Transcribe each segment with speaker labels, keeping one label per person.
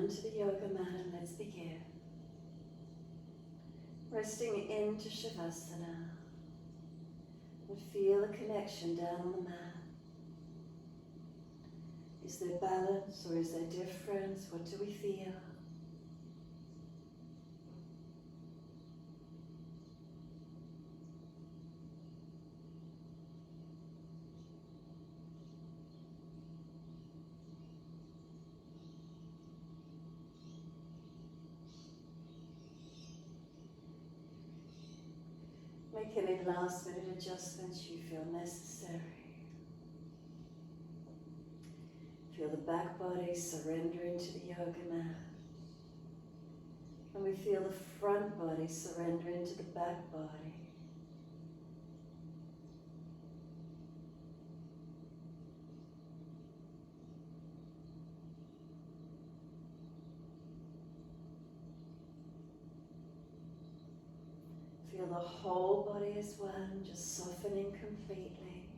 Speaker 1: onto the yoga mat and let's begin. Resting into Shavasana. And feel a connection down on the mat. Is there balance or is there difference? What do we feel? Make any last minute adjustments you feel necessary. Feel the back body surrender into the yoga mat. And we feel the front body surrender into the back body. Feel the whole body as one, just softening completely.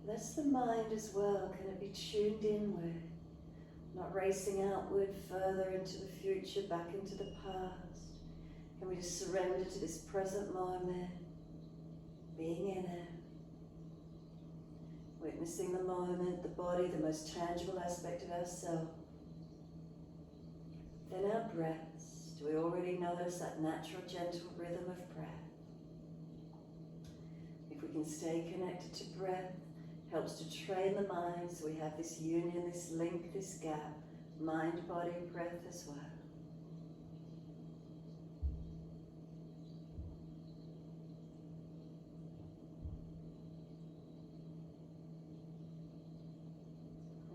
Speaker 1: That's the mind as well. Can it be tuned inward? Not racing outward, further into the future, back into the past. Can we just surrender to this present moment, being in it? Witnessing the moment, the body, the most tangible aspect of ourselves. Then our breaths. Do we already notice that natural, gentle rhythm of breath? If we can stay connected to breath, helps to train the mind so we have this union, this link, this gap, mind, body, breath as well.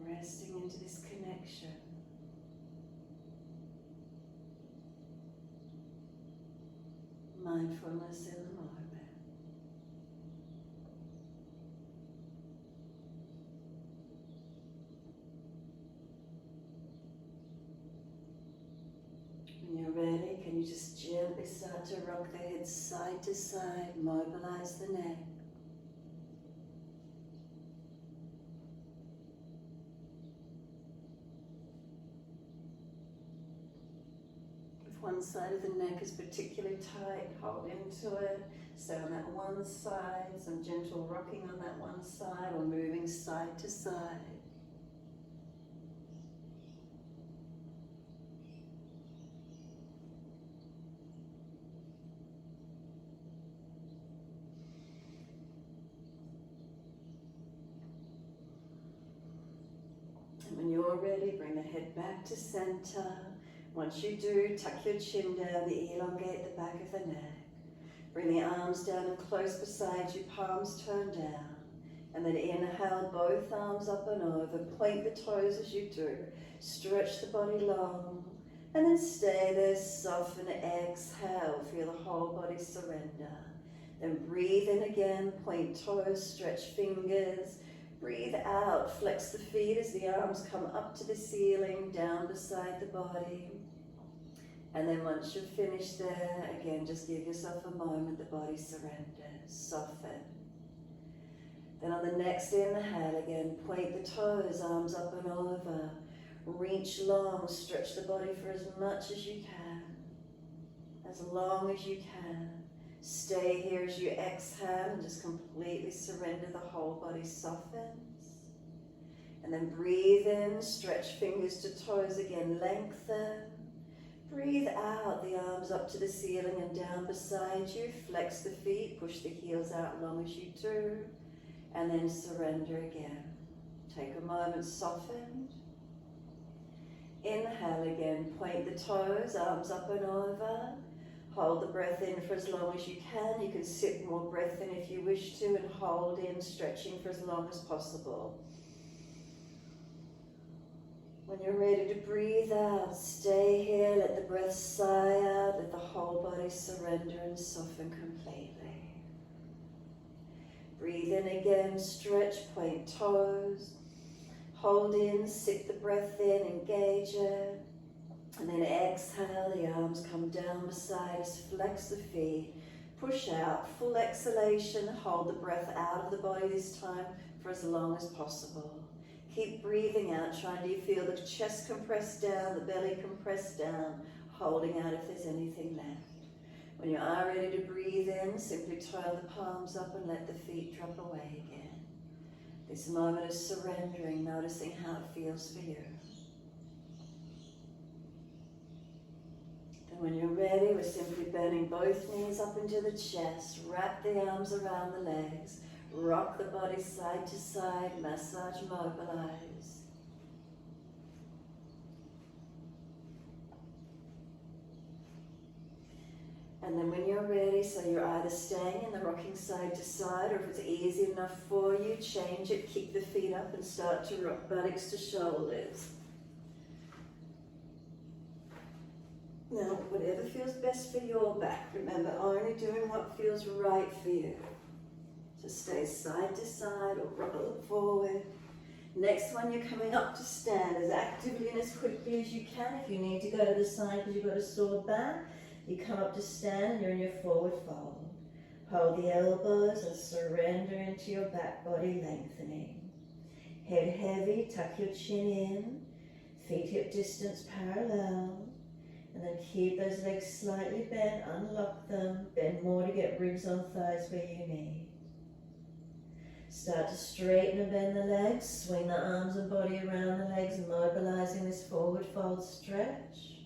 Speaker 1: Resting into this connection. Mindfulness in the moment. When you're ready, can you just gently start to rock the head side to side, mobilize the neck. One side of the neck is particularly tight, hold into it. Stay on that one side, some gentle rocking on that one side or moving side to side. And when you're ready, bring the head back to center. Once you do, tuck your chin down, elongate the back of the neck. Bring the arms down and close beside you, palms turned down. And then inhale, both arms up and over. Point the toes as you do. Stretch the body long. And then stay there, soften, exhale. Feel the whole body surrender. Then breathe in again, point toes, stretch fingers. Breathe out, flex the feet as the arms come up to the ceiling, down beside the body. And then once you're finished there, again, just give yourself a moment, the body surrenders, soften. Then on the next inhale, again, point the toes, arms up and over. Reach long, stretch the body for as much as you can, as long as you can. Stay here as you exhale and just completely surrender, the whole body softens. And then breathe in, stretch fingers to toes again, lengthen. Breathe out, the arms up to the ceiling and down beside you. Flex the feet, push the heels out long as you do. And then surrender again. Take a moment, soften. Inhale again, point the toes, arms up and over. Hold the breath in for as long as you can. You can sip more breath in if you wish to and hold in, stretching for as long as possible. When you're ready to breathe out, stay here, let the breath sigh out, let the whole body surrender and soften completely. Breathe in again, stretch, point toes. Hold in, sip the breath in, engage it. And then exhale, the arms come down beside us, flex the feet, push out, full exhalation, hold the breath out of the body this time for as long as possible. Keep breathing out, trying to feel the chest compress down, the belly compress down, holding out if there's anything left. When you are ready to breathe in, simply twirl the palms up and let the feet drop away again. This moment of surrendering, noticing how it feels for you. And when you're ready, we're simply bending both knees up into the chest, wrap the arms around the legs, rock the body side to side, massage, mobilize. And then when you're ready, so you're either staying in the rocking side to side, or if it's easy enough for you, change it, kick the feet up and start to rock buttocks to shoulders. Now, whatever feels best for your back, remember only doing what feels right for you. So stay side to side or roll it forward. Next one, you're coming up to stand as actively and as quickly as you can. If you need to go to the side because you've got a sore back, you come up to stand and you're in your forward fold. Hold the elbows and surrender into your back body lengthening. Head heavy, tuck your chin in, feet hip distance parallel. And then keep those legs slightly bent, unlock them, bend more to get ribs on thighs where you need. Start to straighten and bend the legs, swing the arms and body around the legs, mobilizing this forward fold stretch.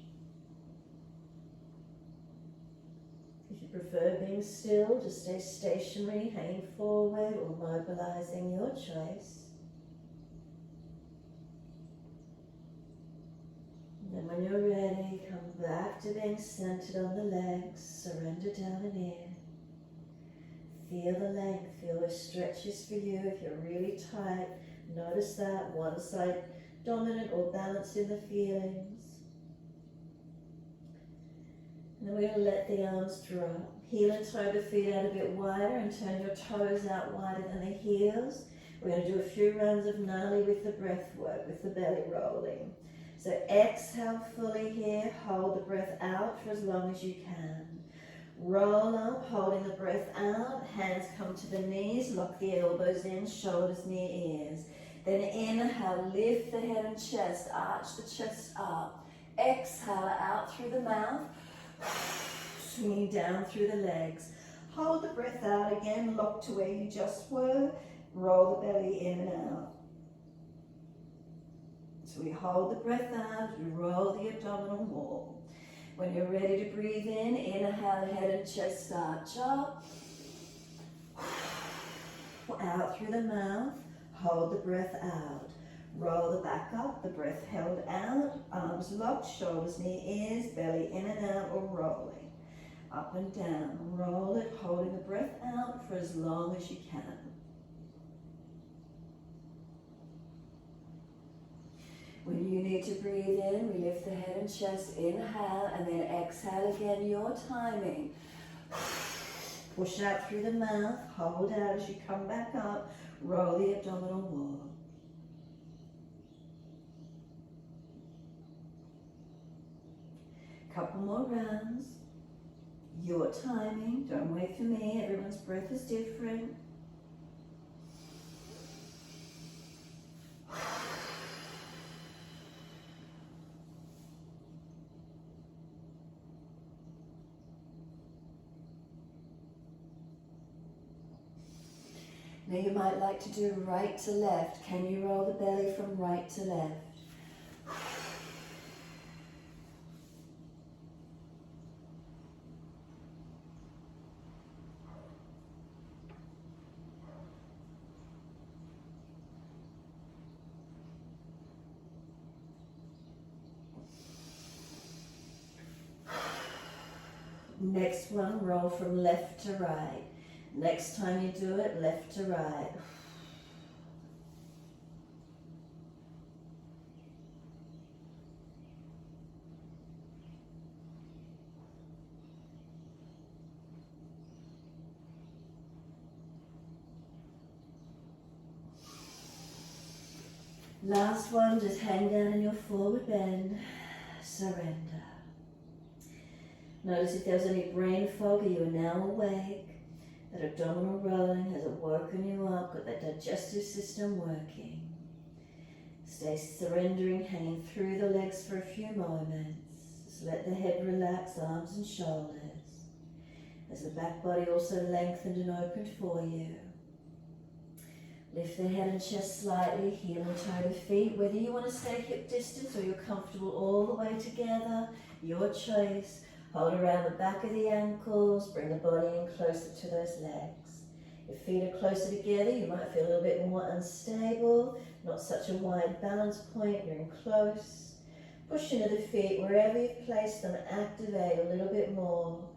Speaker 1: If you prefer being still, just stay stationary, hanging forward or mobilizing, your choice. And when you're ready, come back to being centered on the legs, surrender down and in. Feel the length, feel where stretch is for you. If you're really tight, notice that, one side dominant or balanced in the feelings. And then we're going to let the arms drop. Heel and toe the feet out a bit wider and turn your toes out wider than the heels. We're going to do a few rounds of Nauli with the breath work, with the belly rolling. So exhale fully here, hold the breath out for as long as you can. Roll up, holding the breath out, hands come to the knees, lock the elbows in, shoulders near ears. Then inhale, lift the head and chest, arch the chest up. Exhale out through the mouth, swinging down through the legs. Hold the breath out again, lock to where you just were, roll the belly in and out. So we hold the breath out, we roll the abdominal wall. When you're ready to breathe in, inhale, head and chest arch up. Out through the mouth, hold the breath out. Roll the back up, the breath held out, arms locked, shoulders near ears, belly in and out or rolling. Up and down, roll it, holding the breath out for as long as you can. When you need to breathe in, we lift the head and chest, inhale, and then exhale again, your timing. Push out through the mouth, hold out as you come back up, roll the abdominal wall. Couple more rounds. Your timing, don't wait for me, everyone's breath is different. Now you might like to do right to left. Can you roll the belly from right to left? Next one, roll from left to right. Next time you do it, left to right. Last one, just hang down in your forward bend. Surrender. Notice if there's any brain fog, you are now awake. That abdominal rolling has woken you up, got that digestive system working. Stay surrendering, hanging through the legs for a few moments. Just let the head relax, arms and shoulders, as the back body also lengthened and opened for you. Lift the head and chest slightly, heel and toe the feet. Whether you want to stay hip distance or you're comfortable all the way together, your choice. Hold around the back of the ankles, bring the body in closer to those legs. If feet are closer together, you might feel a little bit more unstable, not such a wide balance point, you're in close. Push into the feet, wherever you've placed them, activate a little bit more.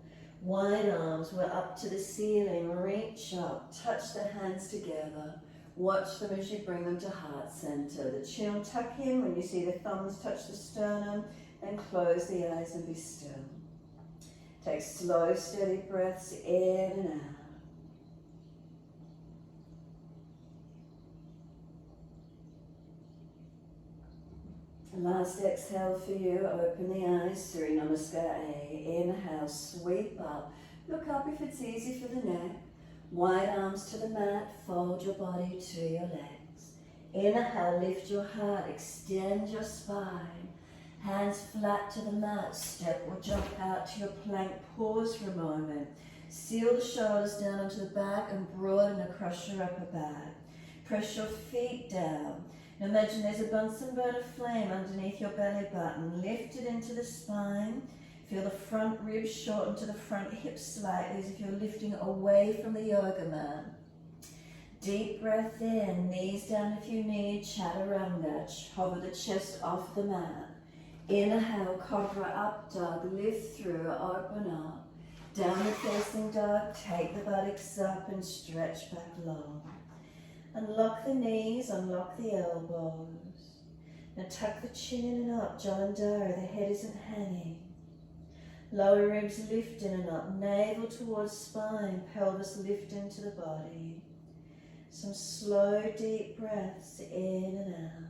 Speaker 1: Wide arms, we're up to the ceiling, reach up, touch the hands together. Watch them as you bring them to heart center. The chin will tuck in when you see the thumbs touch the sternum, and close the eyes and be still. Take slow, steady breaths in and out. Last exhale for you, open the eyes, Surya Namaskar A. Inhale, sweep up. Look up if it's easy for the neck. Wide arms to the mat, fold your body to your legs. Inhale, lift your heart, extend your spine. Hands flat to the mat, step or jump out to your plank, pause for a moment. Seal the shoulders down onto the back and broaden across your upper back. Press your feet down. Now imagine there's a Bunsen burner flame underneath your belly button. Lift it into the spine. Feel the front ribs shorten to the front hips slightly as if you're lifting away from the yoga mat. Deep breath in, knees down if you need, chaturanga. Hover the chest off the mat. Inhale, cobra up dog, lift through, open up. Downward facing dog, take the buttocks up and stretch back long. Unlock the knees, unlock the elbows. Now tuck the chin in and up, Jalandhara, the head isn't hanging. Lower ribs lift in and up, navel towards spine, pelvis lift into the body. Some slow, deep breaths in and out.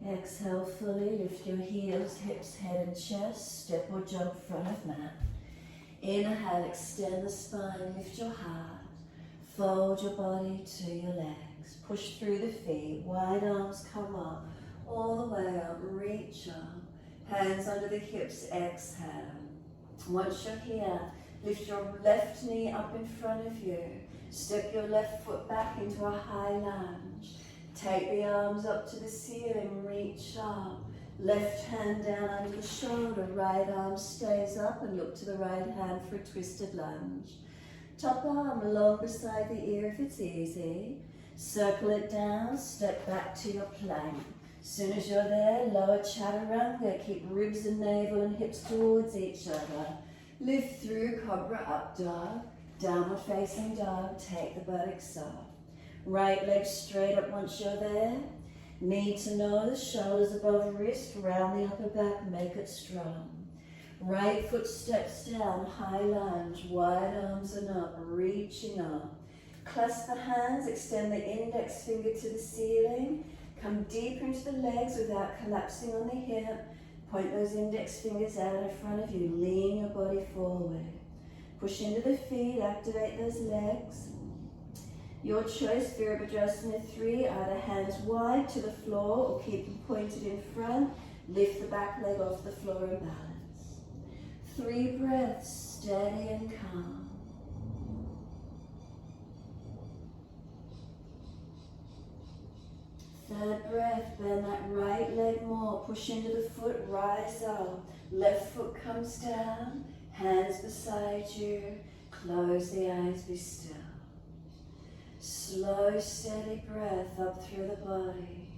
Speaker 1: Exhale fully, lift your heels, hips, head and chest, step or jump front of mat. Inhale, extend the spine, lift your heart, fold your body to your legs, push through the feet, wide arms come up, all the way up, reach up, hands under the hips, exhale. Once you're here, lift your left knee up in front of you, step your left foot back into a high lunge. Take the arms up to the ceiling, reach up. Left hand down under the shoulder, right arm stays up and look to the right hand for a twisted lunge. Top arm along beside the ear if it's easy. Circle it down, step back to your plank. Soon as you're there, lower chaturanga, keep ribs and navel and hips towards each other. Lift through cobra up dog, downward facing dog, take the buttocks up. Right leg straight up once you're there. Knee to nose, shoulders above wrist, round the upper back, make it strong. Right foot steps down, high lunge, wide arms and up, reaching up. Clasp the hands, extend the index finger to the ceiling. Come deeper into the legs without collapsing on the hip. Point those index fingers out in front of you, lean your body forward. Push into the feet, activate those legs. Your choice, Virabhadrasana 3, either hands wide to the floor or keep them pointed in front. Lift the back leg off the floor and balance. 3 breaths, steady and calm. Third breath, bend that right leg more. Push into the foot, rise up. Left foot comes down, hands beside you. Close the eyes, be still. Slow, steady breath up through the body.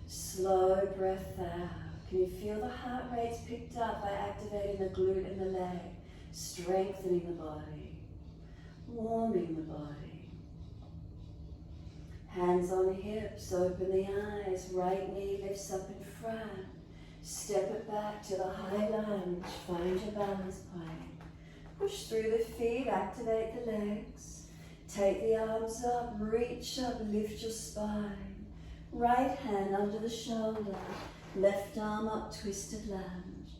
Speaker 1: Slow breath out. Can you feel the heart rate's picked up by activating the glute and the leg, strengthening the body, warming the body. Hands on hips, open the eyes, right knee lifts up in front. Step it back to the high lunge. Find your balance point. Push through the feet, activate the legs. Take the arms up, reach up, lift your spine. Right hand under the shoulder, left arm up, twisted lunge.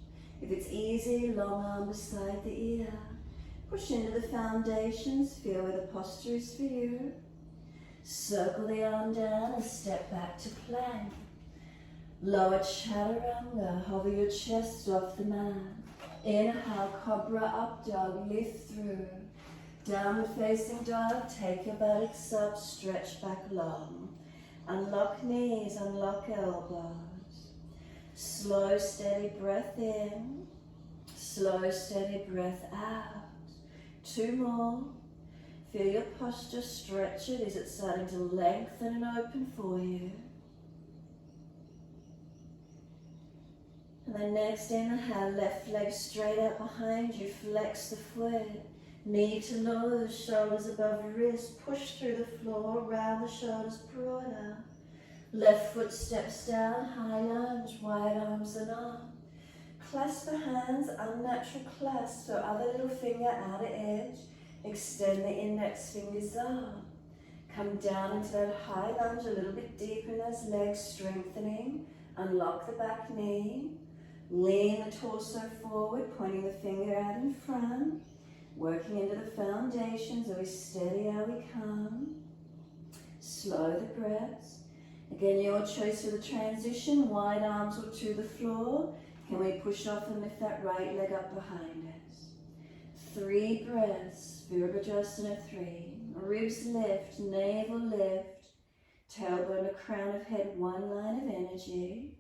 Speaker 1: If it's easy, long arm beside the ear. Push into the foundations, feel where the posture is for you. Circle the arm down and step back to plank. Lower chaturanga, hover your chest off the mat. Inhale, cobra, up dog, lift through. Downward facing dog, take your buttocks up, stretch back long. Unlock knees, unlock elbows. Slow, steady breath in. Slow, steady breath out. 2 more. Feel your posture, stretch it. Is it starting to lengthen and open for you? And then next inhale, left leg straight out behind you, flex the foot. Knee to nose, shoulders above wrist, push through the floor, round the shoulders broader. Left foot steps down, high lunge, wide arms and up. Clasp the hands, unnatural clasp, so other little finger outer edge. Extend the index fingers up. Come down into that high lunge a little bit deeper in those legs, strengthening. Unlock the back knee. Lean the torso forward, pointing the finger out in front. Working into the foundations, are we steady, are we calm? Slow the breaths. Again, your choice for the transition, wide arms or to the floor. Can we push off and lift that right leg up behind us? 3 breaths, Virabhadrasana 3. Ribs lift, navel lift, tailbone to crown of head, 1 line of energy.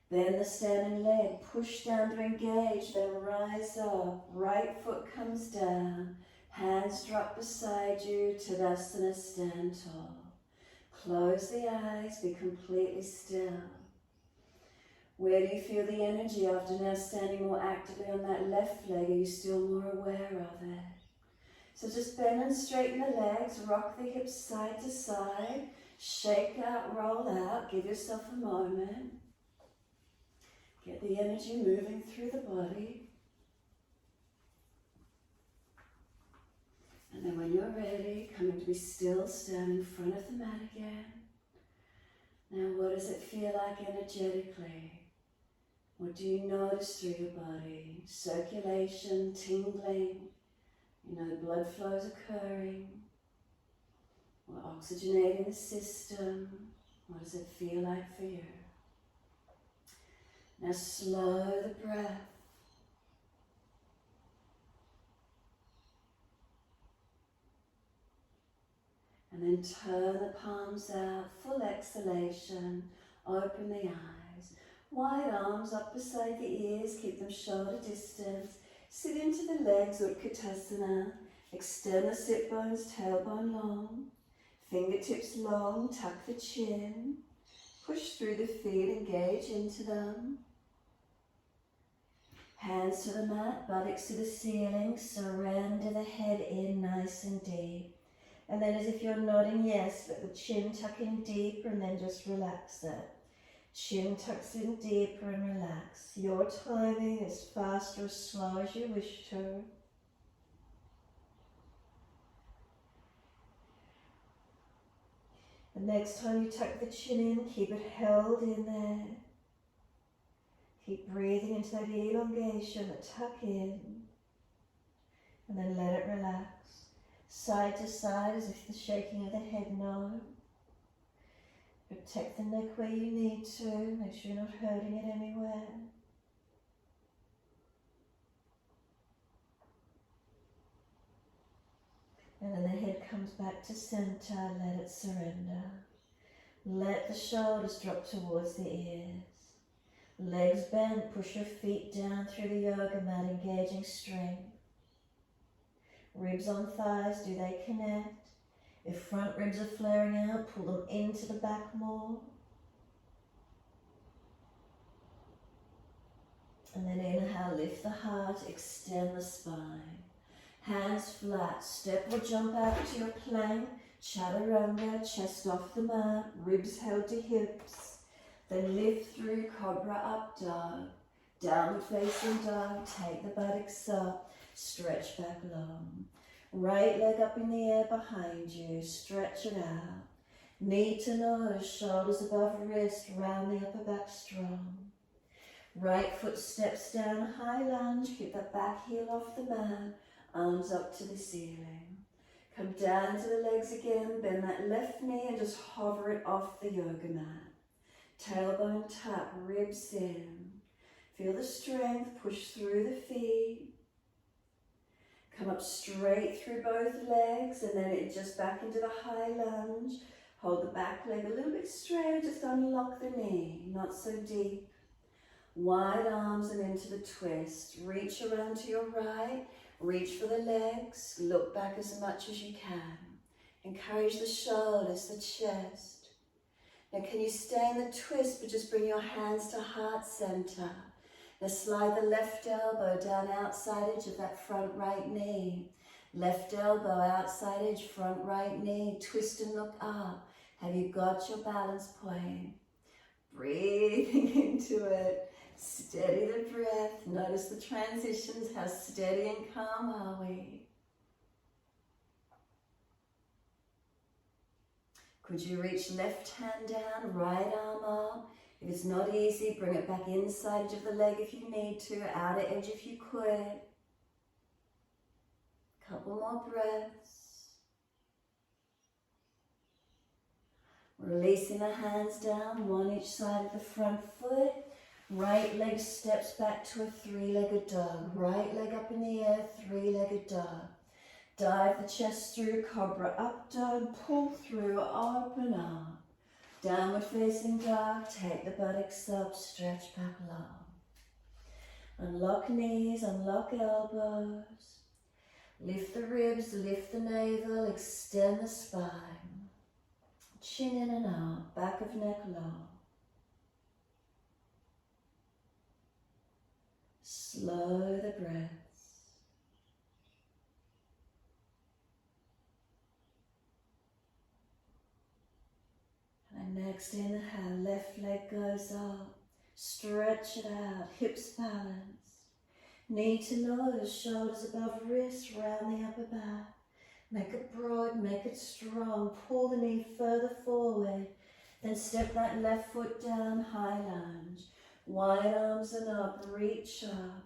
Speaker 1: Bend the standing leg, push down to engage, then rise up. Right foot comes down, hands drop beside you, Tadasana, stand tall. Close the eyes, be completely still. Where do you feel the energy after now standing more actively on that left leg? Are you still more aware of it? So just bend and straighten the legs, rock the hips side to side, shake out, roll out, give yourself a moment. Get the energy moving through the body. And then when you're ready, coming to be still, stand in front of the mat again. Now what does it feel like energetically? What do you notice through your body? Circulation, tingling, the blood flows occurring. We're oxygenating the system. What does it feel like for you? Now slow the breath. And then turn the palms out, full exhalation, open the eyes. Wide arms up beside the ears, keep them shoulder distance. Sit into the legs, Utkatasana. Extend the sit bones, tailbone long. Fingertips long, tuck the chin. Push through the feet, engage into them. Hands to the mat, buttocks to the ceiling, surrender the head in nice and deep. And then as if you're nodding yes, let the chin tuck in deeper and then just relax it. Chin tucks in deeper and relax. Your timing, as fast or as slow as you wish to. The next time you tuck the chin in, keep it held in there. Keep breathing into that elongation, the tuck in, and then let it relax. Side to side as if the shaking of the head, no. Protect the neck where you need to, make sure you're not hurting it anywhere. And then the head comes back to center, let it surrender. Let the shoulders drop towards the ears. Legs bent, push your feet down through the yoga mat, engaging strength. Ribs on thighs, do they connect? If front ribs are flaring out, pull them into the back more. And then inhale, lift the heart, extend the spine. Hands flat, step or jump out to your plank. Chaturanga, chest off the mat, ribs held to hips. Then lift through Cobra Up Dog. Downward Facing Dog. Take the buttocks up. Stretch back long. Right leg up in the air behind you. Stretch it out. Knee to nose, shoulders above wrist. Round the upper back strong. Right foot steps down, high lunge. Keep that back heel off the mat. Arms up to the ceiling. Come down to the legs again. Bend that left knee and just hover it off the yoga mat. Tailbone tap, ribs in. Feel the strength, push through the feet. Come up straight through both legs and then it just back into the high lunge. Hold the back leg a little bit straight, just unlock the knee, not so deep. Wide arms and into the twist. Reach around to your right, reach for the legs, look back as much as you can. Encourage the shoulders, the chest. Now can you stay in the twist, but just bring your hands to heart center. Now slide the left elbow down outside edge of that front right knee. Left elbow outside edge, front right knee. Twist and look up. Have you got your balance point? Breathing into it. Steady the breath. Notice the transitions. How steady and calm are we? Could you reach left hand down, right arm up? If it's not easy, bring it back inside edge of the leg if you need to, outer edge if you could. Couple more breaths. Releasing the hands down, one each side of the front foot. Right leg steps back to a three-legged dog. Right leg up in the air, three-legged dog. Dive the chest through, Cobra Up Dog, pull through, open up. Downward Facing Dog, take the buttocks up, stretch back long. Unlock knees, unlock elbows. Lift the ribs, lift the navel, extend the spine. Chin in and out, back of neck long. Slow the breath. And next inhale, left leg goes up, stretch it out, hips balanced. Knee to nose, shoulders above wrist, round the upper back. Make it broad, make it strong, pull the knee further forward. Then step that left foot down, high lunge. Wide arms and up, reach up.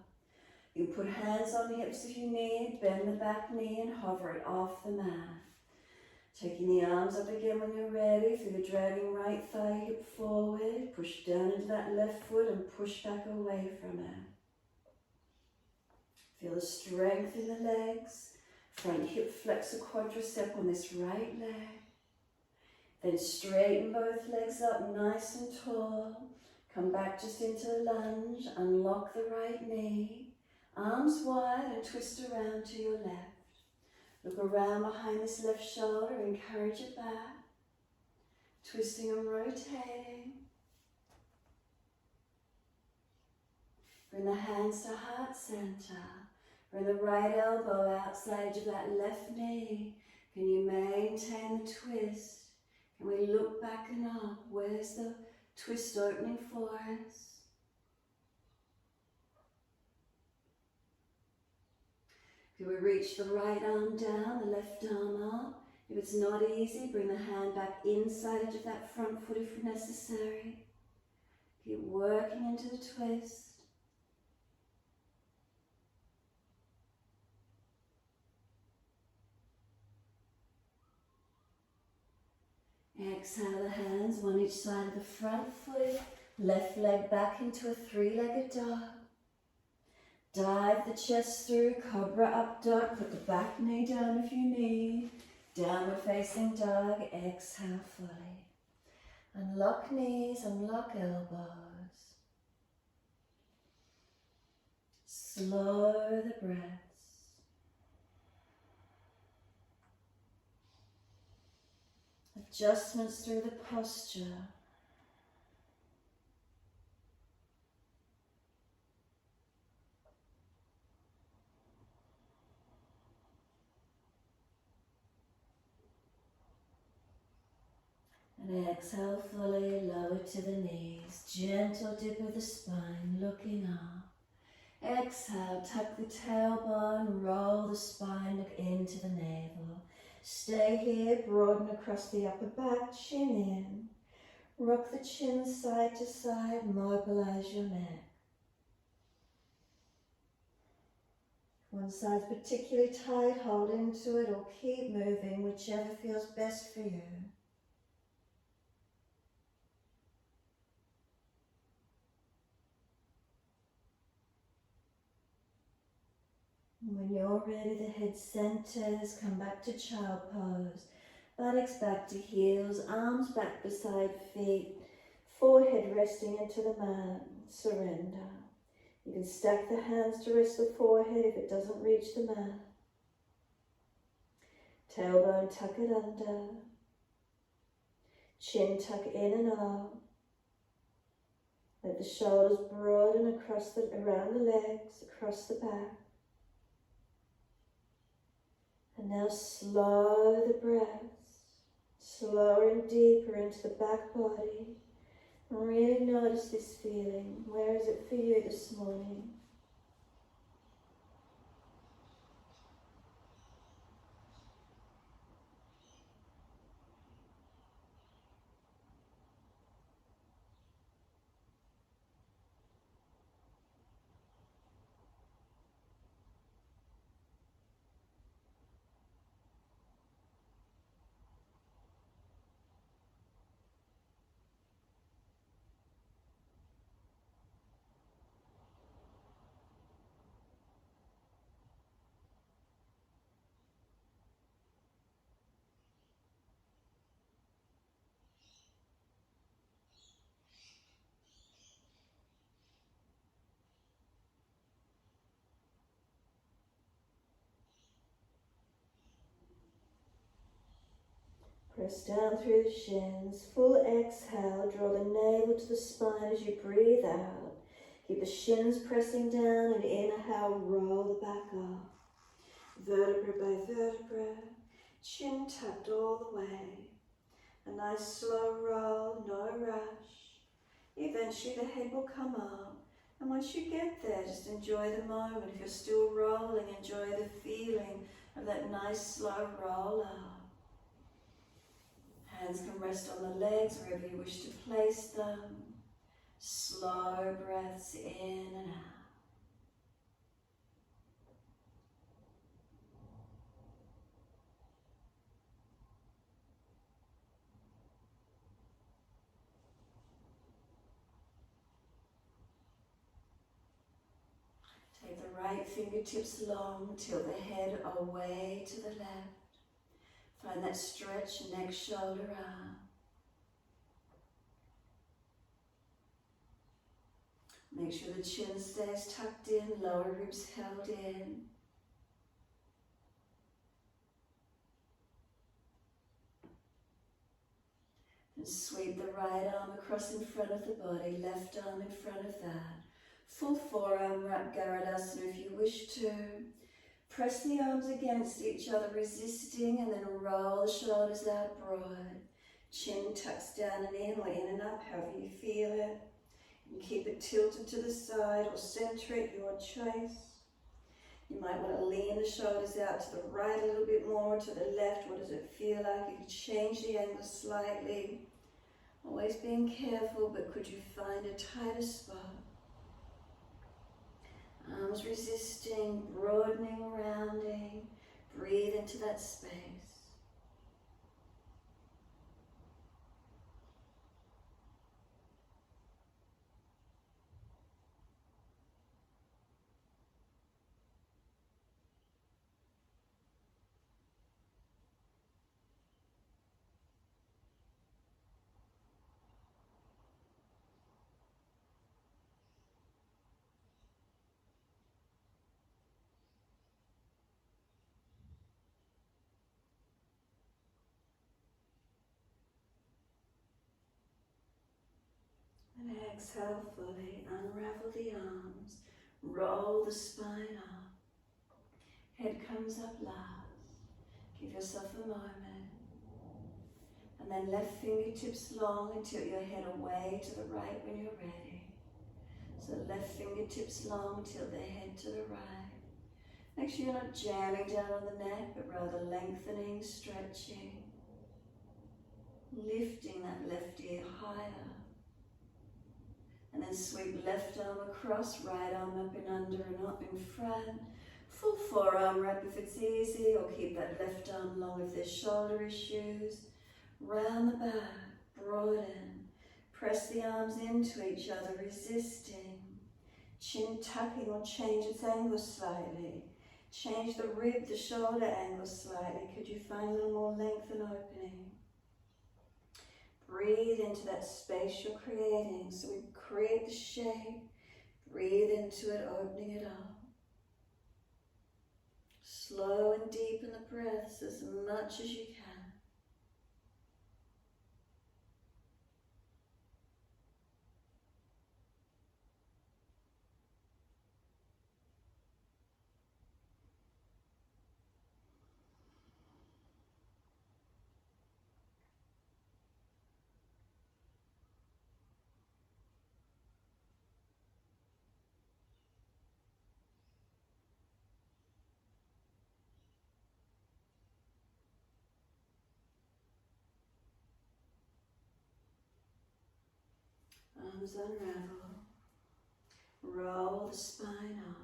Speaker 1: You put hands on the hips if you need, bend the back knee and hover it off the mat. Taking the arms up again when you're ready, feel the dragging right thigh hip forward, push down into that left foot and push back away from it. Feel the strength in the legs, front hip flexor quadricep on this right leg. Then straighten both legs up nice and tall, come back just into the lunge, unlock the right knee, arms wide and twist around to your left. Look around behind this left shoulder, encourage it back. Twisting and rotating. Bring the hands to heart center. Bring the right elbow outside edge of that left knee. Can you maintain the twist? Can we look back and up? Where's the twist opening for us? Can we reach the right arm down, the left arm up? If it's not easy, bring the hand back inside edge of that front foot if necessary. Keep working into the twist. Exhale the hands, one each side of the front foot. Left leg back into a three-legged dog. Dive the chest through, Cobra Up Dog. Put the back knee down if you need. Downward Facing Dog. Exhale fully. Unlock knees, unlock elbows. Slow the breaths. Adjustments through the posture. And exhale fully, lower to the knees. Gentle dip of the spine, looking up. Exhale, tuck the tailbone, roll the spine, look into the navel. Stay here, broaden across the upper back, chin in. Rock the chin side to side, mobilize your neck. One side's particularly tight, hold into it or keep moving, whichever feels best for you. And when you're ready, the head centers, come back to child pose. Buttocks back to heels, arms back beside feet, forehead resting into the mat. Surrender. You can stack the hands to rest the forehead if it doesn't reach the mat. Tailbone, tuck it under. Chin tuck in and out. Let the shoulders broaden around the legs, across the back. And now slow the breaths, slower and deeper into the back body. And really notice this feeling. Where is it for you this morning? Press down through the shins. Full exhale. Draw the navel to the spine as you breathe out. Keep the shins pressing down, and inhale, roll the back up. Vertebra by vertebra. Chin tucked all the way. A nice slow roll, no rush. Eventually the head will come up. And once you get there, just enjoy the moment. If you're still rolling, enjoy the feeling of that nice slow roll up. Hands can rest on the legs wherever you wish to place them. Slow breaths in and out. Take the right fingertips long, tilt the head away to the left. Find that stretch, neck, shoulder, arm. Make sure the chin stays tucked in, lower ribs held in. And sweep the right arm across in front of the body, left arm in front of that. Full forearm wrap Garudasana if you wish to. Press the arms against each other, resisting, and then roll the shoulders out broad. Chin tucks down and in, or in and up, however you feel it. And keep it tilted to the side or center it, your choice. You might want to lean the shoulders out to the right a little bit more, to the left. What does it feel like? You can change the angle slightly. Always being careful, but could you find a tighter spot? Arms resisting, broadening, rounding. Breathe into that space. And exhale fully, unravel the arms, roll the spine up. Head comes up last. Give yourself a moment. And then left fingertips long and tilt your head away to the right when you're ready. So left fingertips long, tilt the head to the right. Make sure you're not jamming down on the neck, but rather lengthening, stretching. Lifting that left ear higher. And then sweep left arm across, right arm up and under and up in front. Full forearm wrap if it's easy, or keep that left arm long if there's shoulder issues. Round the back, broaden. Press the arms into each other, resisting. Chin tucking or change its angle slightly. Change the rib, the shoulder angle slightly. Could you find a little more length and opening? Breathe into that space you're creating. So we create the shape. Breathe into it, opening it up. Slow and deepen the breaths as much as you can. Arms unravel. Roll the spine up.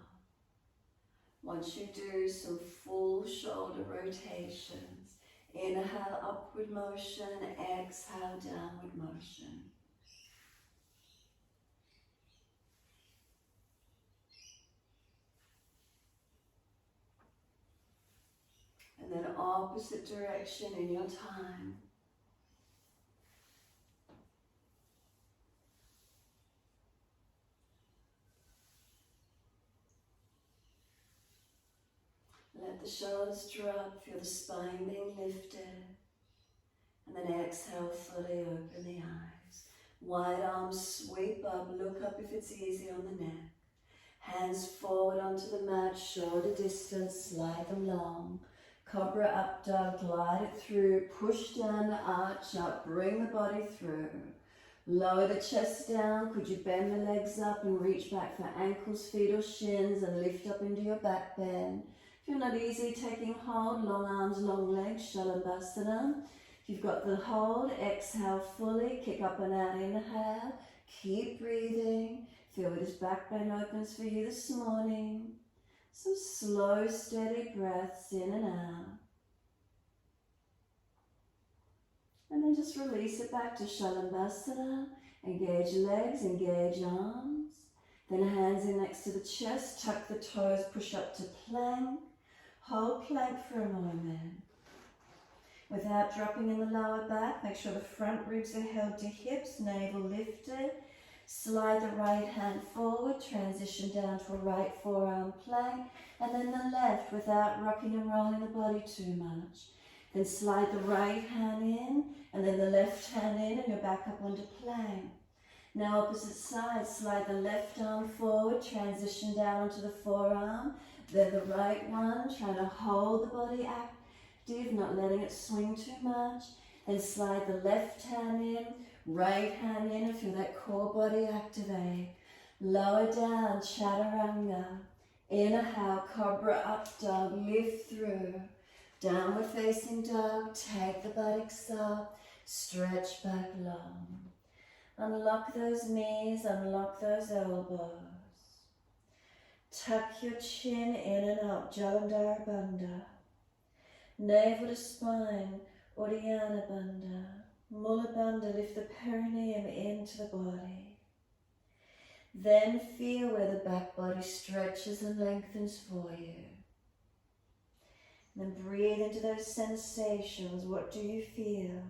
Speaker 1: Once you do some full shoulder rotations, inhale upward motion, exhale downward motion. And then opposite direction in your time. Let the shoulders drop, feel the spine being lifted. And then exhale, fully open the eyes. Wide arms sweep up, look up if it's easy on the neck. Hands forward onto the mat, shoulder distance, slide them long. Cobra up dog, glide it through, push down the arch up, bring the body through. Lower the chest down, could you bend the legs up and reach back for ankles, feet or shins and lift up into your back bend. If you're not easy, taking hold, long arms, long legs, Shavasana. If you've got the hold, exhale fully, kick up and out, inhale. Keep breathing. Feel what this back bend opens for you this morning. Some slow, steady breaths in and out. And then just release it back to Shavasana. Engage legs, engage arms. Then hands in next to the chest, tuck the toes, push up to plank. Hold plank for a moment. Without dropping in the lower back, make sure the front ribs are held to hips, navel lifted. Slide the right hand forward, transition down to a right forearm plank, and then the left without rocking and rolling the body too much. Then slide the right hand in, and then the left hand in, and you're back up onto plank. Now opposite side, slide the left arm forward, transition down onto the forearm, then the right one, trying to hold the body active, not letting it swing too much. Then slide the left hand in, right hand in, and feel that core body activate. Lower down, chaturanga. Inhale, cobra up dog, lift through. Downward facing dog, take the buttocks up, stretch back long. Unlock those knees, unlock those elbows. Tuck your chin in and up, Jalandhara Bandha. Navel to spine, Uddiyana Bandha. Mula Bandha, lift the perineum into the body. Then feel where the back body stretches and lengthens for you. Then breathe into those sensations. What do you feel?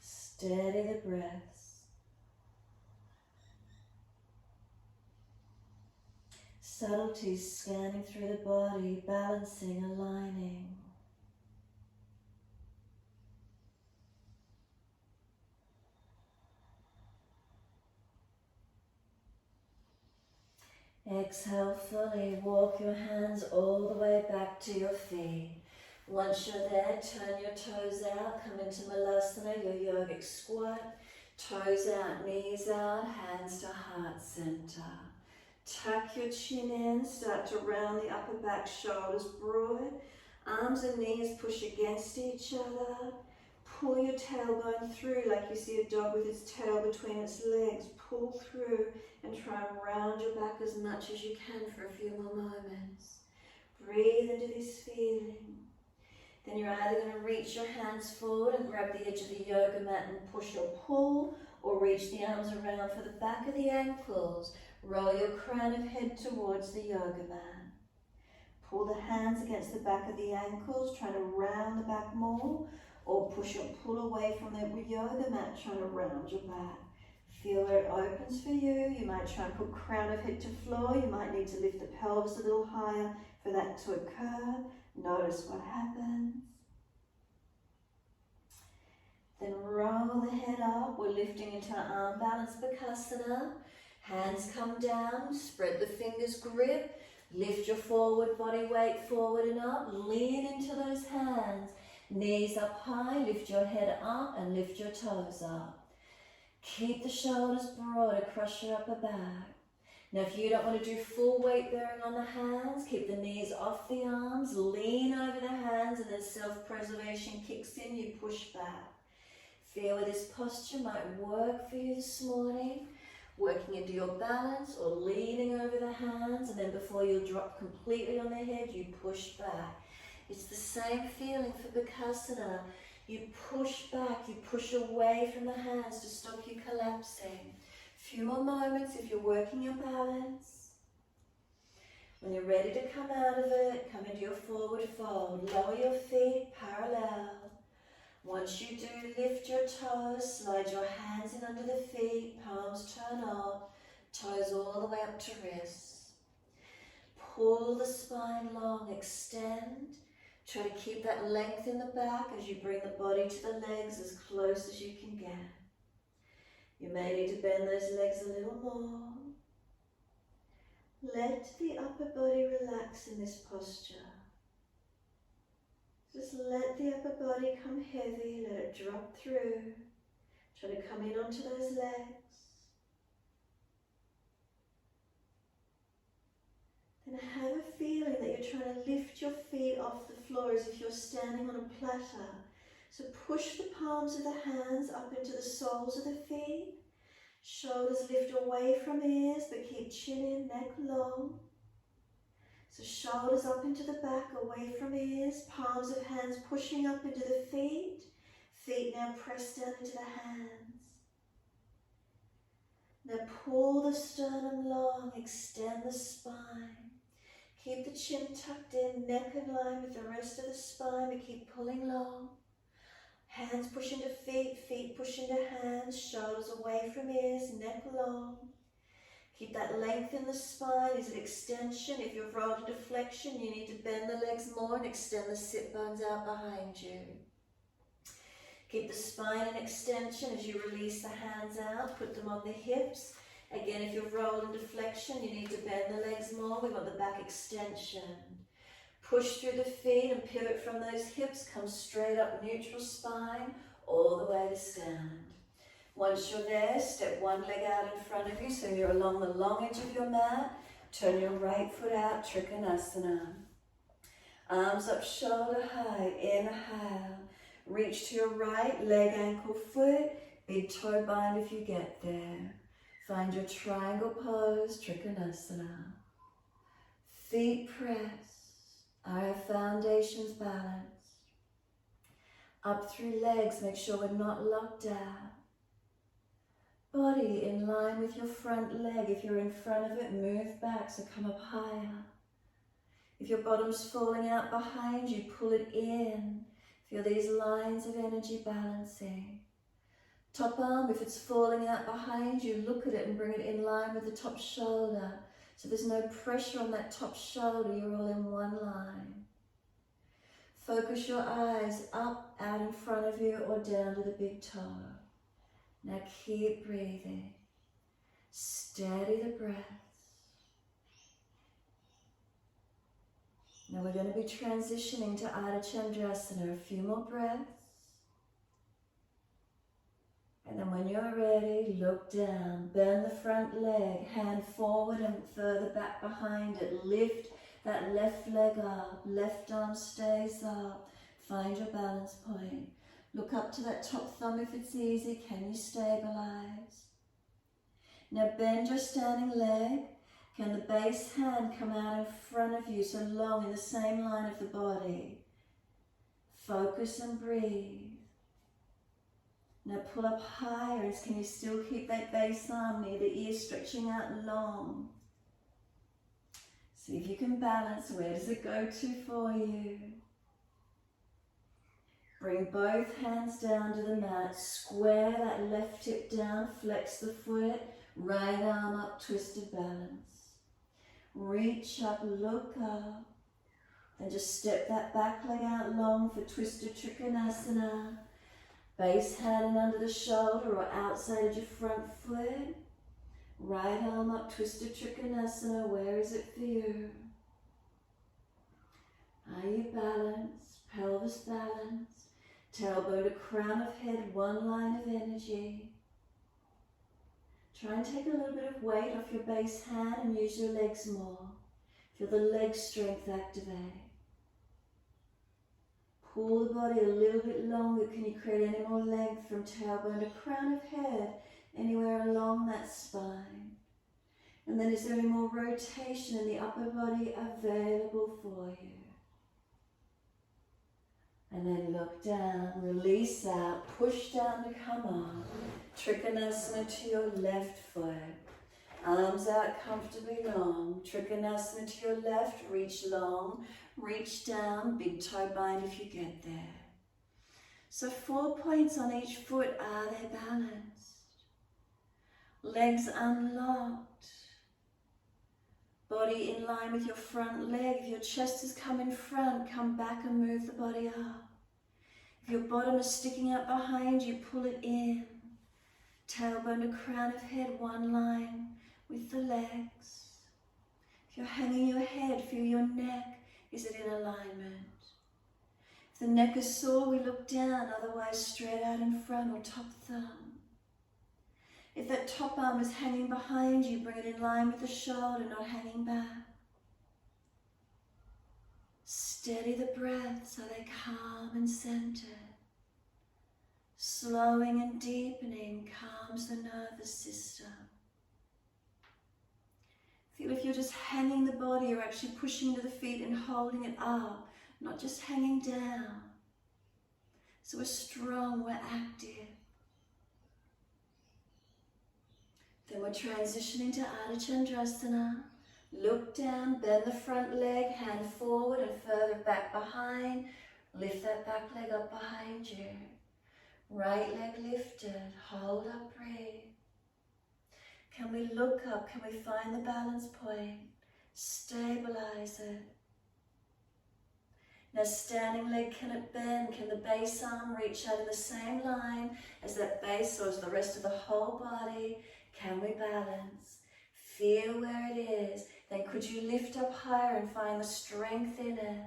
Speaker 1: Steady the breaths. Subtleties scanning through the body, balancing, aligning. Exhale fully, walk your hands all the way back to your feet. Once you're there, turn your toes out, come into Malasana, your yogic squat. Toes out, knees out, hands to heart center. Tuck your chin in, start to round the upper back, shoulders broad. Arms and knees push against each other. Pull your tailbone through like you see a dog with its tail between its legs. Pull through and try and round your back as much as you can for a few more moments. Breathe into this feeling. Then you're either going to reach your hands forward and grab the edge of the yoga mat and push or pull, or reach the arms around for the back of the ankles. Roll your crown of head towards the yoga mat. Pull the hands against the back of the ankles, trying to round the back more, or push or pull away from the yoga mat, trying to round your back. Feel where it opens for you. You might try and put crown of head to floor. You might need to lift the pelvis a little higher for that to occur. Notice what happens. Then roll the head up. We're lifting into our arm balance Bakasana. Hands come down, spread the fingers, grip. Lift your forward body weight forward and up. Lean into those hands. Knees up high, lift your head up and lift your toes up. Keep the shoulders broad across your upper back. Now if you don't want to do full weight bearing on the hands, keep the knees off the arms, lean over the hands, and then self-preservation kicks in, you push back. Feel where this posture might work for you this morning, working into your balance or leaning over the hands, and then before you drop completely on the head, you push back. It's the same feeling for Bakasana. You push back, you push away from the hands to stop you collapsing. Few more moments if you're working your balance. When you're ready to come out of it, come into your forward fold. Lower your feet parallel. Once you do, lift your toes, slide your hands in under the feet, palms turn up, toes all the way up to wrists. Pull the spine long, extend. Try to keep that length in the back as you bring the body to the legs as close as you can get. You may need to bend those legs a little more. Let the upper body relax in this posture. Just let the upper body come heavy, let it drop through. Try to come in onto those legs. Then have a feeling that you're trying to lift your feet off the floor as if you're standing on a platter. So push the palms of the hands up into the soles of the feet. Shoulders lift away from ears, but keep chin in, neck long. So shoulders up into the back, away from ears. Palms of hands pushing up into the feet. Feet now press down into the hands. Now pull the sternum long, extend the spine. Keep the chin tucked in, neck in line with the rest of the spine, but keep pulling long. Hands push into feet, feet push into hands, shoulders away from ears, neck long. Keep that length in the spine. Is it extension? If you've rolled into flexion, you need to bend the legs more and extend the sit bones out behind you. Keep the spine in extension as you release the hands out, put them on the hips. Again, if you've rolled into flexion, you need to bend the legs more. We want the back extension. Push through the feet and pivot from those hips. Come straight up, neutral spine, all the way to stand. Once you're there, step one leg out in front of you so you're along the long edge of your mat. Turn your right foot out, Artichandrasana. Arms up shoulder high, inhale. Reach to your right, leg, ankle, foot. Big toe bind if you get there. Find your triangle pose, Artichandrasana. Feet press, our foundations balanced. Up through legs, make sure we're not locked out. Body in line with your front leg. If you're in front of it, move back, so come up higher. If your bottom's falling out behind you, pull it in. Feel these lines of energy balancing. Top arm, if it's falling out behind you, look at it and bring it in line with the top shoulder. So there's no pressure on that top shoulder, you're all in one line. Focus your eyes up, out in front of you, or down to the big toe. Now keep breathing. Steady the breath. Now we're going to be transitioning to Artichandrasana. A few more breaths. And then when you're ready, look down, bend the front leg, hand forward and further back behind it. Lift that left leg up, left arm stays up. Find your balance point. Look up to that top thumb if it's easy. Can you stabilize? Now bend your standing leg. Can the base hand come out in front of you so long in the same line of the body? Focus and breathe. Now pull up higher, and can you still keep that base arm near the ear stretching out long? See if you can balance. Where does it go to for you? Bring both hands down to the mat. Square that left hip down, flex the foot, right arm up, twisted balance. Reach up, look up. Then just step that back leg out long for twisted Trikonasana. Base hand in under the shoulder or outside of your front foot. Right arm up, twisted Trikonasana. Where is it for you? Are you balanced? Pelvis balanced. Tailbone to crown of head, one line of energy. Try and take a little bit of weight off your base hand and use your legs more. Feel the leg strength activate. Pull the body a little bit longer. Can you create any more length from tailbone to crown of head, anywhere along that spine? And then is there any more rotation in the upper body available for you? And then look down, release out, push down to come up. Trikonasana to your left foot. Arms out comfortably long. Trikonasana to your left, reach long. Reach down, big toe bind if you get there. So 4 points on each foot. Are they balanced? Legs unlocked. Body in line with your front leg. If your chest has come in front, come back and move the body up. If your bottom is sticking out behind you, pull it in. Tailbone to crown of head, one line with the legs. If you're hanging your head, feel your neck. Is it in alignment? If the neck is sore, we look down, otherwise straight out in front or top thumb. If that top arm is hanging behind you, bring it in line with the shoulder, not hanging back. Steady the breath so they calm and centered. Slowing and deepening calms the nervous system. Feel if you're just hanging the body, you're actually pushing to the feet and holding it up, not just hanging down. So we're strong, we're active. Then we're transitioning to Artichandrasana. Look down, bend the front leg, hand forward and further back behind. Lift that back leg up behind you. Right leg lifted, hold up, breathe. Can we look up? Can we find the balance point? Stabilize it. Now standing leg, can it bend? Can the base arm reach out in the same line as that base or as the rest of the whole body? Can we balance? Feel where it is. Then could you lift up higher and find the strength in it?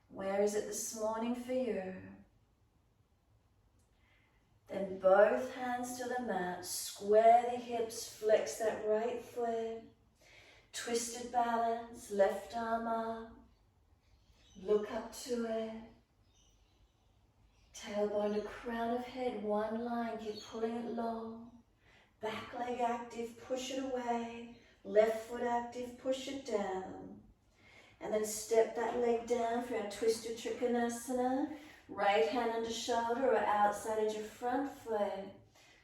Speaker 1: Where is it this morning for you? Then both hands to the mat, square the hips, flex that right foot, twisted balance, left arm up, look up to it, tailbone to crown of head, one line, keep pulling it long, back leg active, push it away, left foot active, push it down, and then step that leg down for our twisted Trikonasana. Right hand under shoulder or outside of your front foot.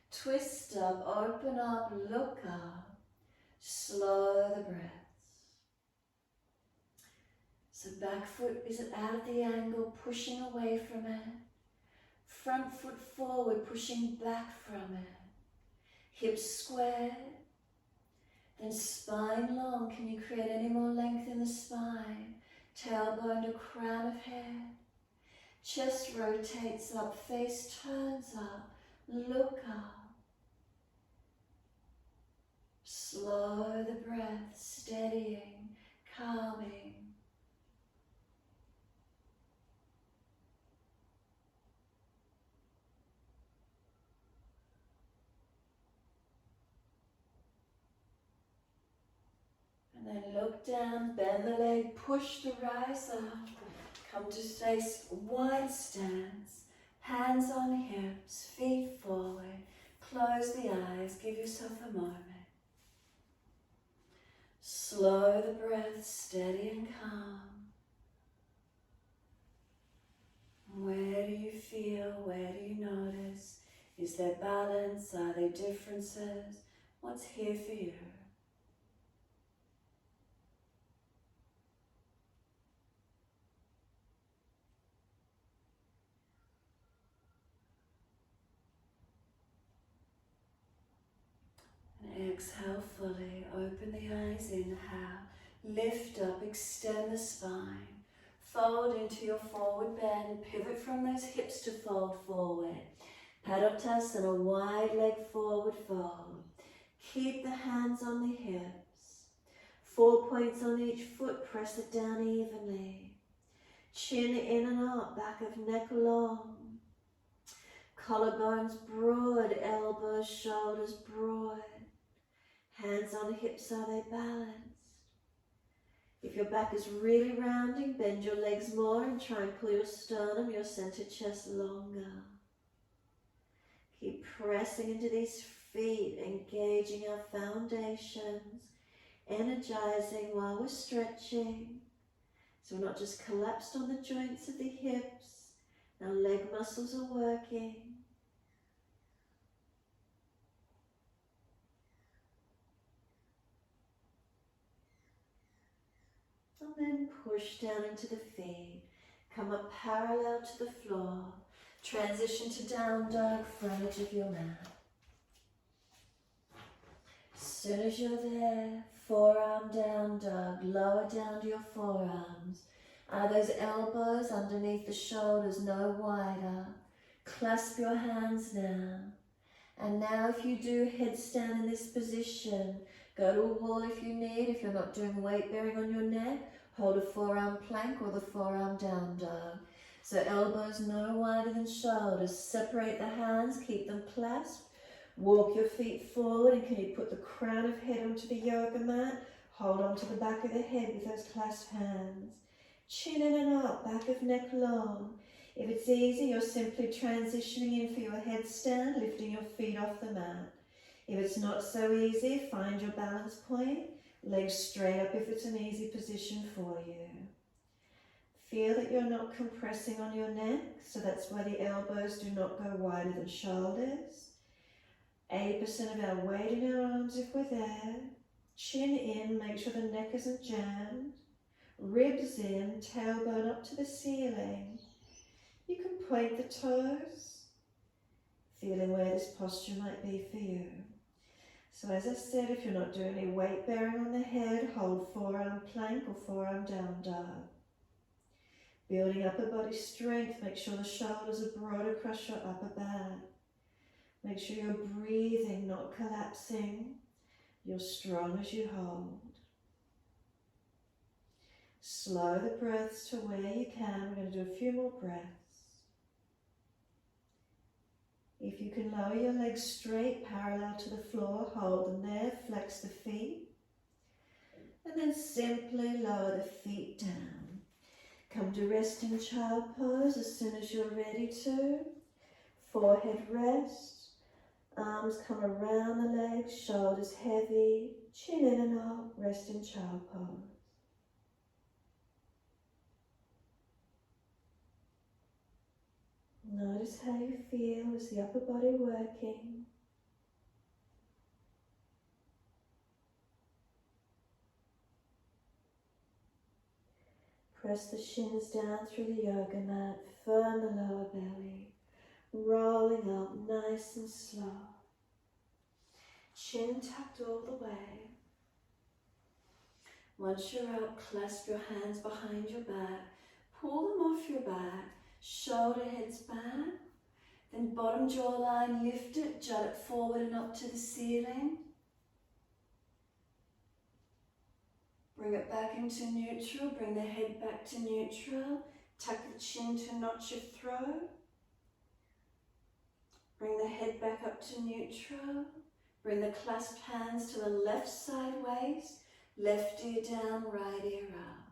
Speaker 1: Twist up, open up, look up. Slow the breaths. So back foot is out at the angle, pushing away from it. Front foot forward, pushing back from it. Hips squared. Then spine long. Can you create any more length in the spine? Tailbone to crown of head. Chest rotates up, face turns up, look up. Slow the breath, steadying, calming. And then look down, bend the leg, push the rise up. Come to face wide stance. Hands on hips, feet forward. Close the eyes, give yourself a moment. Slow the breath, steady and calm. Where do you feel? Where do you notice? Is there balance? Are there differences? What's here for you? And exhale fully. Open the eyes. Inhale. Lift up. Extend the spine. Fold into your forward bend. Pivot from those hips to fold forward. Padottasana, wide leg forward fold. Keep the hands on the hips. 4 points on each foot, press it down evenly. Chin in and up, back of neck long. Collarbones broad, elbows, shoulders broad. Hands on hips, are they balanced? If your back is really rounding, bend your legs more and try and pull your sternum, your center chest longer. Keep pressing into these feet, engaging our foundations, energizing while we're stretching. So we're not just collapsed on the joints of the hips, our leg muscles are working. And then push down into the feet. Come up parallel to the floor. Transition to down dog, front edge of your mat. As soon as you're there, forearm down dog, lower down to your forearms. Are those elbows underneath the shoulders no wider? Clasp your hands now. And now if you do headstand in this position, go to a wall if you need. If you're not doing weight bearing on your neck, hold a forearm plank or the forearm down dog. So elbows no wider than shoulders. Separate the hands, keep them clasped. Walk your feet forward, and can you put the crown of head onto the yoga mat? Hold on to the back of the head with those clasped hands. Chin in and up, back of neck long. If it's easy, you're simply transitioning in for your headstand, lifting your feet off the mat. If it's not so easy, find your balance point. Legs straight up if it's an easy position for you. Feel that you're not compressing on your neck, so that's why the elbows do not go wider than shoulders. 80% of our weight in our arms if we're there. Chin in, make sure the neck isn't jammed. Ribs in, tailbone up to the ceiling. You can point the toes, feeling where this posture might be for you. So as I said, if you're not doing any weight bearing on the head, hold forearm plank or forearm down dog. Building upper body strength, make sure the shoulders are broad across your upper back. Make sure you're breathing, not collapsing. You're strong as you hold. Slow the breaths to where you can. We're going to do a few more breaths. If you can lower your legs straight, parallel to the floor, hold them there, flex the feet. And then simply lower the feet down. Come to resting child pose as soon as you're ready to. Forehead rest. Arms come around the legs, shoulders heavy, chin in and up, rest in child pose. Notice how you feel as the upper body working. Press the shins down through the yoga mat, firm the lower belly, rolling up nice and slow. Chin tucked all the way. Once you're up, clasp your hands behind your back, pull them off your back, shoulder heads back, then bottom jawline, lift it, jut it forward and up to the ceiling. Bring it back into neutral, bring the head back to neutral, tuck the chin to notch your throat. Bring the head back up to neutral. Bring the clasped hands to the left side waist. Left ear down, right ear up.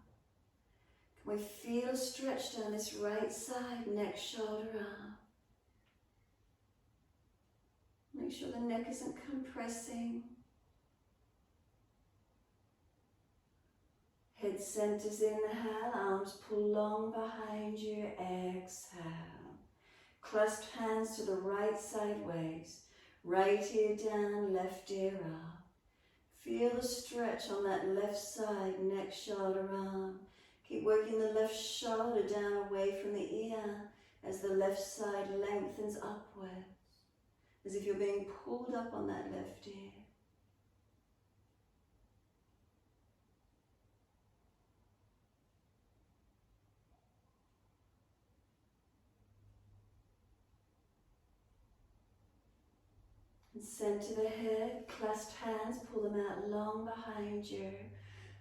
Speaker 1: Can we feel a stretch down this right side, neck, shoulder, arm? Make sure the neck isn't compressing. Head centers, inhale, arms pull long behind you, exhale. Clasped hands to the right sideways, right ear down, left ear up. Feel the stretch on that left side, neck, shoulder, arm. Keep working the left shoulder down away from the ear as the left side lengthens upwards, as if you're being pulled up on that left ear. And center the head, clasped hands, pull them out long behind you.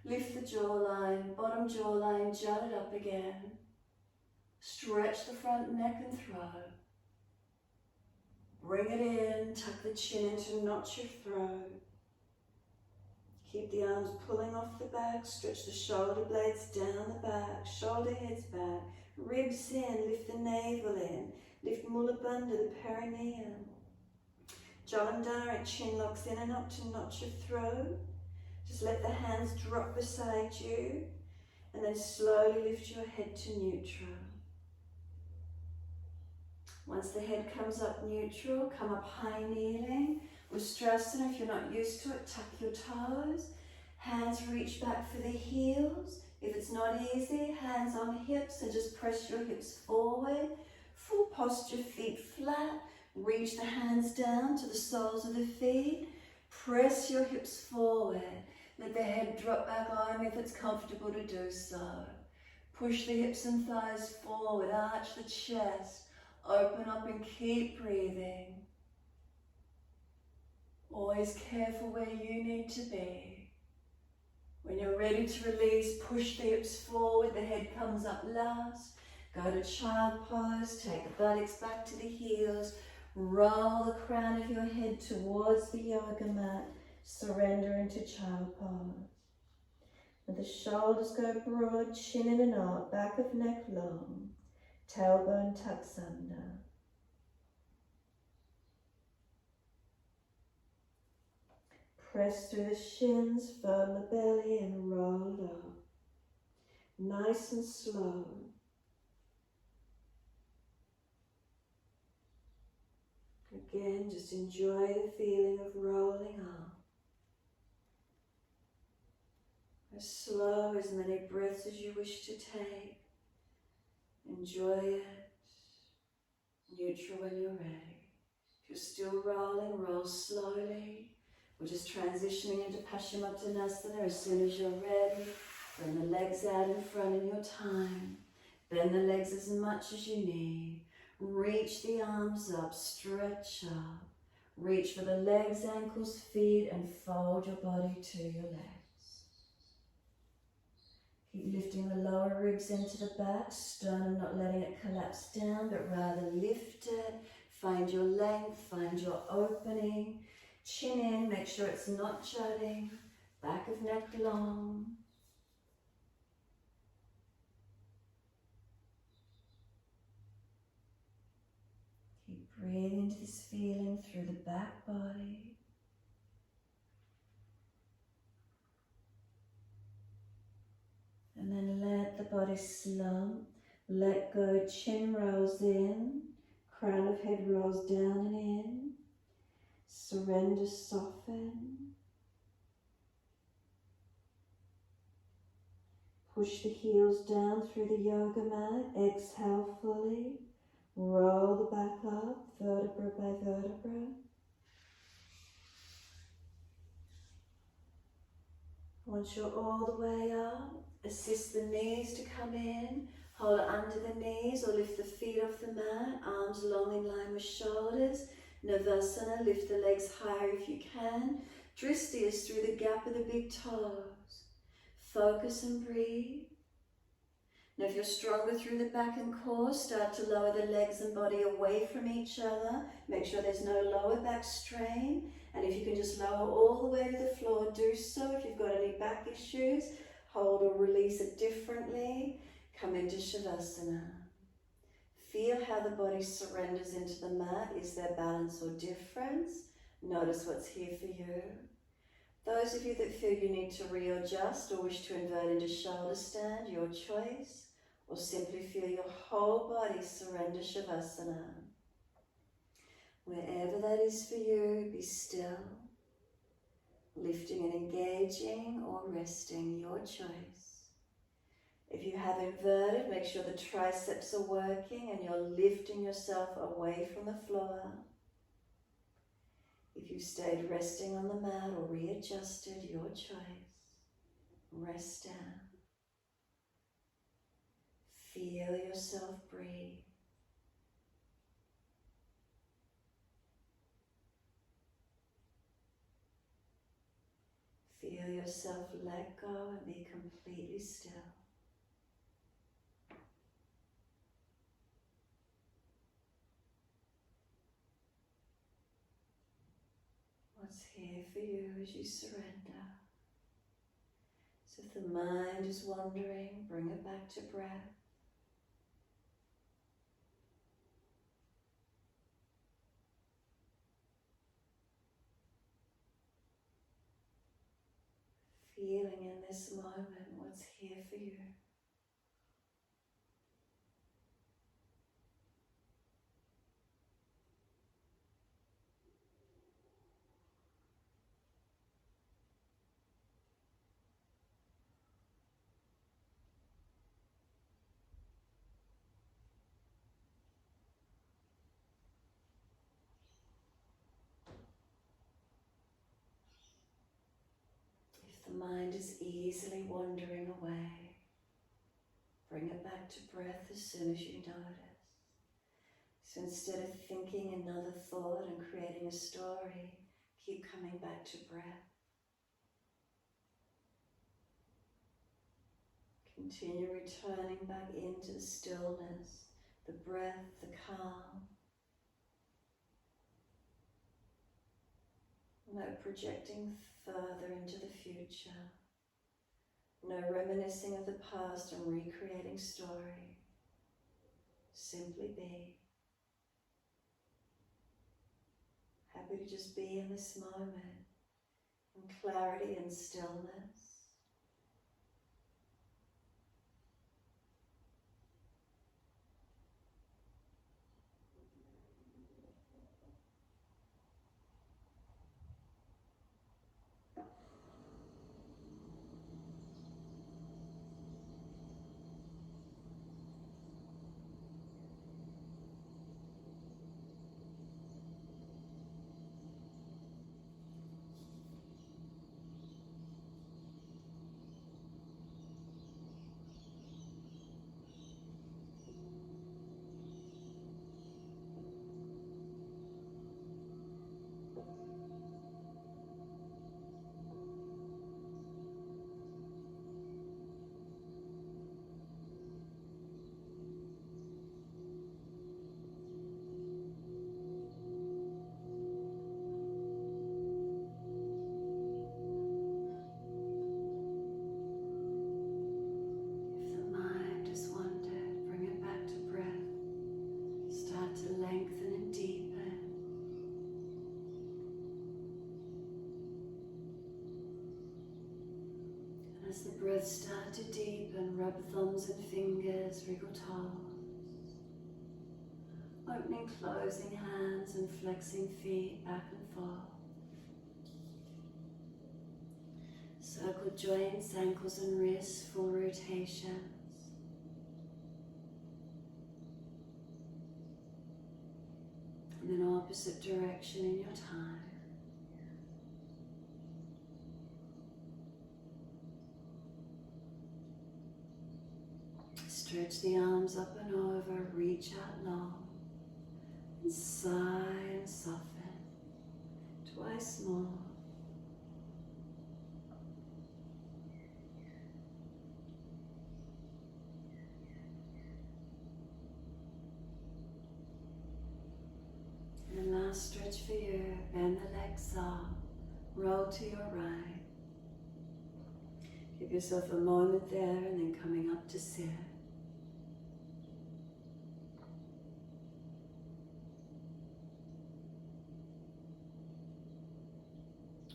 Speaker 1: Lift the jawline, bottom jawline, jut it up again. Stretch the front neck and throat. Bring it in, tuck the chin in to notch your throat. Keep the arms pulling off the back, stretch the shoulder blades down the back, shoulder heads back, ribs in, lift the navel in, lift Mulabandha, the perineum. Jalandhara, chin locks in and up to notch your throat. Just let the hands drop beside you and then slowly lift your head to neutral. Once the head comes up neutral, come up high kneeling. Ustrasana, if you're not used to it, tuck your toes. Hands reach back for the heels. If it's not easy, hands on hips and just press your hips forward. Full posture, feet flat. Reach the hands down to the soles of the feet. Press your hips forward. Let the head drop back on if it's comfortable to do so. Push the hips and thighs forward. Arch the chest. Open up and keep breathing. Always careful where you need to be. When you're ready to release, push the hips forward. The head comes up last. Go to child pose. Take the buttocks back to the heels. Roll the crown of your head towards the yoga mat. Surrender into child pose. Let the shoulders go broad, chin in and out, back of neck long. Tailbone tucks under. Press through the shins, firm the belly and roll it up. Nice and slow. Again, just enjoy the feeling of rolling up. As slow, as many breaths as you wish to take. Enjoy it. Neutral when you're ready. If you're still rolling, roll slowly. We're just transitioning into Paschimottanasana. As soon as you're ready, bring the legs out in front in your time. Bend the legs as much as you need. Reach the arms up, stretch up. Reach for the legs, ankles, feet, and fold your body to your legs. Keep lifting the lower ribs into the back, sternum not letting it collapse down, but rather lift it. Find your length, find your opening. Chin in, make sure it's not jutting. Back of neck long. Keep breathing into this feeling through the back body. And then let the body slump. Let go, chin rolls in. Crown of head rolls down and in. Surrender, soften. Push the heels down through the yoga mat. Exhale fully. Roll the back up, vertebra by vertebra. Once you're all the way up, assist the knees to come in. Hold it under the knees or lift the feet off the mat. Arms long in line with shoulders. Navasana, lift the legs higher if you can. Dristi is through the gap of the big toes. Focus and breathe. Now if you're stronger through the back and core, start to lower the legs and body away from each other. Make sure there's no lower back strain. And if you can just lower all the way to the floor, do so. If you've got any back issues, hold or release it differently. Come into Shavasana. Feel how the body surrenders into the mat. Is there balance or difference? Notice what's here for you. Those of you that feel you need to readjust or wish to invert into shoulder stand, your choice. Or simply feel your whole body surrender Shavasana. Wherever that is for you, be still. Lifting and engaging or resting, your choice. If you have inverted, make sure the triceps are working and you're lifting yourself away from the floor. If you stayed resting on the mat or readjusted, your choice. Rest down. Feel yourself breathe. Feel yourself let go and be completely still. What's here for you as you surrender? So if the mind is wandering, bring it back to breath. Feeling in this moment what's here for you. If the mind is easily wandering away, bring it back to breath as soon as you notice. So instead of thinking another thought and creating a story, keep coming back to breath. Continue returning back into the stillness, the breath, the calm. No projecting further into the future. No reminiscing of the past and recreating story. Simply be. Happy to just be in this moment, in clarity and stillness. Lengthen and deepen. And as the breath starts to deepen, rub thumbs and fingers, wriggle toes. Opening, closing hands and flexing feet back and forth. Circle joints, ankles and wrists, full rotations. And then opposite direction in your time. Stretch the arms up and over, reach out long. And sigh and soften. Twice more. And last stretch for you. Bend the legs up. Roll to your right. Give yourself a moment there and then coming up to sit.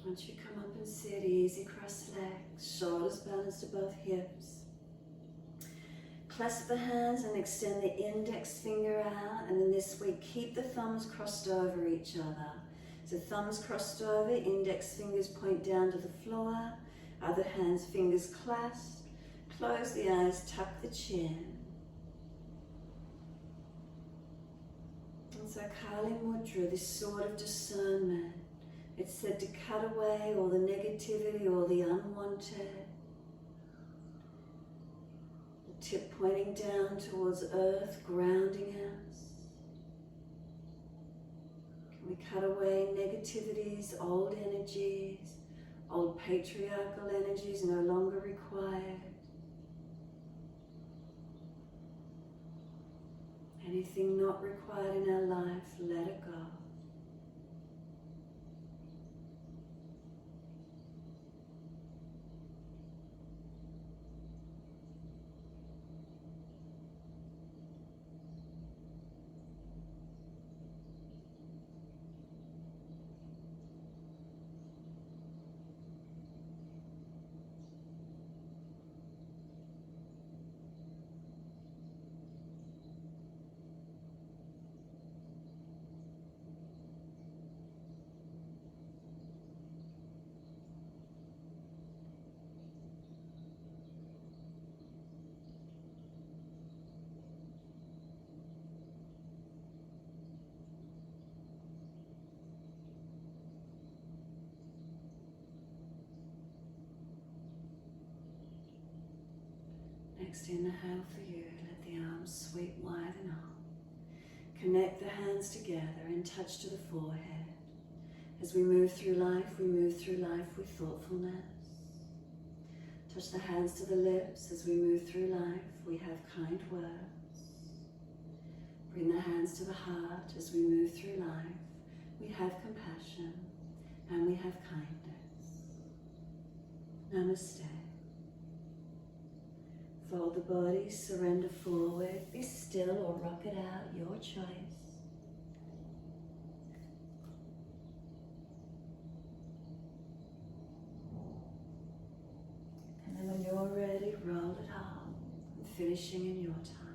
Speaker 1: Once you come up and sit, easy cross legs, shoulders balanced above hips. Clasp the hands and extend the index finger out, and then this week keep the thumbs crossed over each other. So thumbs crossed over, index fingers point down to the floor, other hands fingers clasped, close the eyes, tuck the chin. And so Kali Mudra, this sort of discernment, it's said to cut away all the negativity, all the unwanted. The tip pointing down towards earth, grounding us. Can we cut away negativities, old energies, old patriarchal energies no longer required? Anything not required in our life, let it go. Next inhale for you, let the arms sweep wide and up. Connect the hands together and touch to the forehead. As we move through life with thoughtfulness. Touch the hands to the lips. As we move through life, we have kind words. Bring the hands to the heart. As we move through life, we have compassion and we have kindness. Namaste. Fold the body, surrender forward, be still or rock it out, your choice. And then when you're ready, roll it up, finishing in your time.